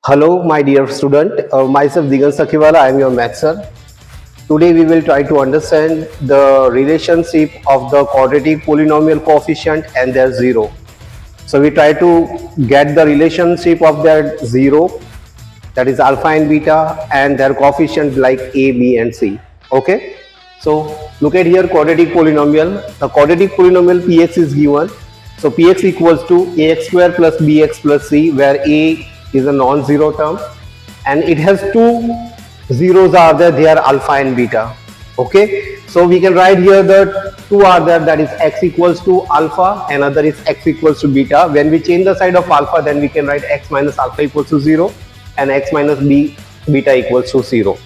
Hello, my dear student. Myself Digant, I am your math sir. Today we will try to understand the relationship of the quadratic polynomial coefficient and their zero. So we try to get the relationship of their zero, that is alpha and beta, and their coefficient like a, b and c. Okay. So look at here, quadratic polynomial. The quadratic polynomial px is given. So px equals to ax square plus bx plus c, where a is a non-zero term and it has two zeros are there, they are alpha and beta. Okay, so we can write here the two are there, that is x equals to alpha, another is x equals to beta. When we change the side of alpha, then we can write x minus alpha equals to 0 and x minus beta equals to 0.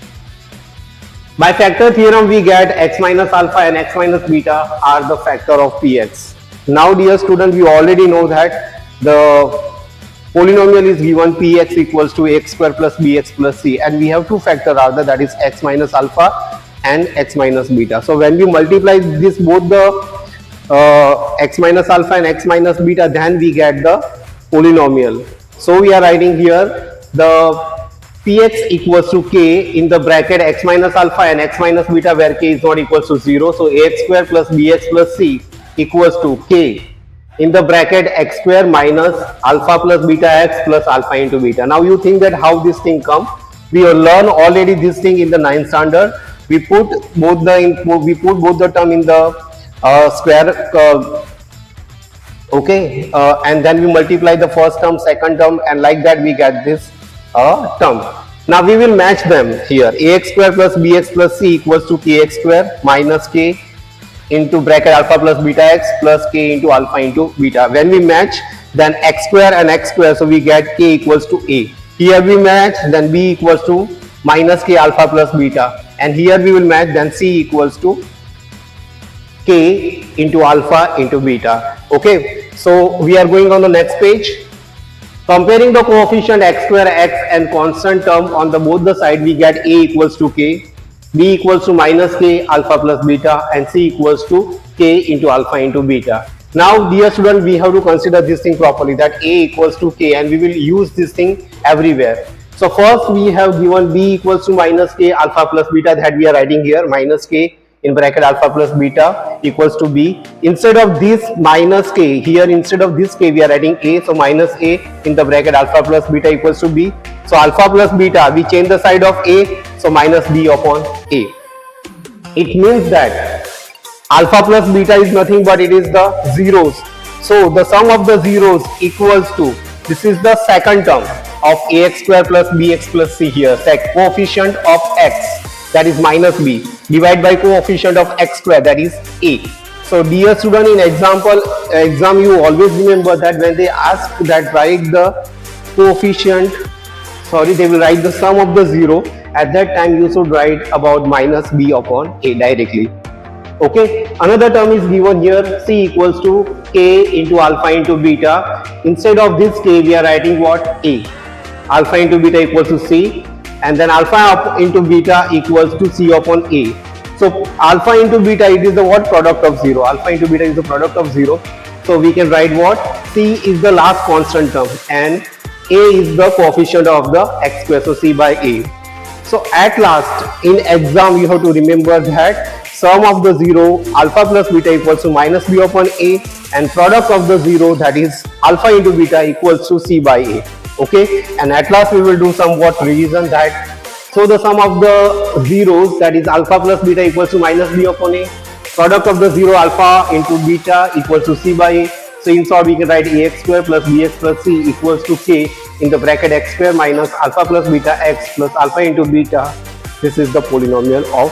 By factor theorem, we get x minus alpha and x minus beta are the factor of px. Now dear student, you already know that the polynomial is given px equals to x square plus bx plus c, and we have two factors are there, that is x minus alpha and x minus beta. So when we multiply this both the x minus alpha and x minus beta, then we get the polynomial. So we are writing here the px equals to k in the bracket x minus alpha and x minus beta, where k is not equals to 0. So ax square plus bx plus c equals to k in the bracket x square minus alpha plus beta x plus alpha into beta. Now you think that how this thing come? We have learned already this thing in the 9th standard. We put both the term in the square, okay, and then we multiply the first term, second term, and like that we get this term. Now we will match them here. Ax square plus bx plus c equals to kx square minus k into bracket alpha plus beta x plus k into alpha into beta. When we match, then x square and x square, so we get k equals to a. Here we match, then b equals to minus k alpha plus beta, and here we will match, then c equals to k into alpha into beta. Okay, so we are going on the next page. Comparing the coefficient x square x and constant term on the both the side, we get a equals to k, b equals to minus k alpha plus beta, and c equals to k into alpha into beta. Now dear student, we have to consider this thing properly, that a equals to k, and we will use this thing everywhere. So first we have given b equals to minus k alpha plus beta, that we are writing here minus k in bracket alpha plus beta equals to b. Instead of this minus k, here instead of this k we are writing a, so minus a in the bracket alpha plus beta equals to b. So alpha plus beta, we change the side of a, so minus b upon a. It means that alpha plus beta is nothing but it is the zeros. So the sum of the zeros equals to, this is the second term of ax square plus bx plus c here, coefficient of x, that is minus b, divided by coefficient of x square, that is a. So dear student, in exam you always remember that when they ask that write the coefficient, they will write the sum of the zero. At that time you should write about minus b upon a directly. Okay, another term is given here, c equals to k into alpha into beta. Instead of this k we are writing what? A. Alpha into beta equals to c, and then alpha into beta equals to c upon a. So alpha into beta, it is the what? Product of 0. Alpha into beta is the product of 0. So we can write what? C is the last constant term and a is the coefficient of the x square, so c by a. So at last in exam you have to remember that sum of the 0 alpha plus beta equals to minus b upon a, and product of the 0, that is alpha into beta, equals to c by a. Okay, and at last we will do somewhat revision that, so the sum of the zeros, that is alpha plus beta equals to minus b upon a, product of the 0 alpha into beta equals to c by a. So in short we can write ax square plus bx plus c equals to k in the bracket x square minus alpha plus beta x plus alpha into beta. This is the polynomial of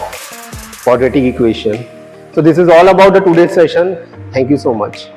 quadratic equation. So this is all about the today's session. Thank you so much.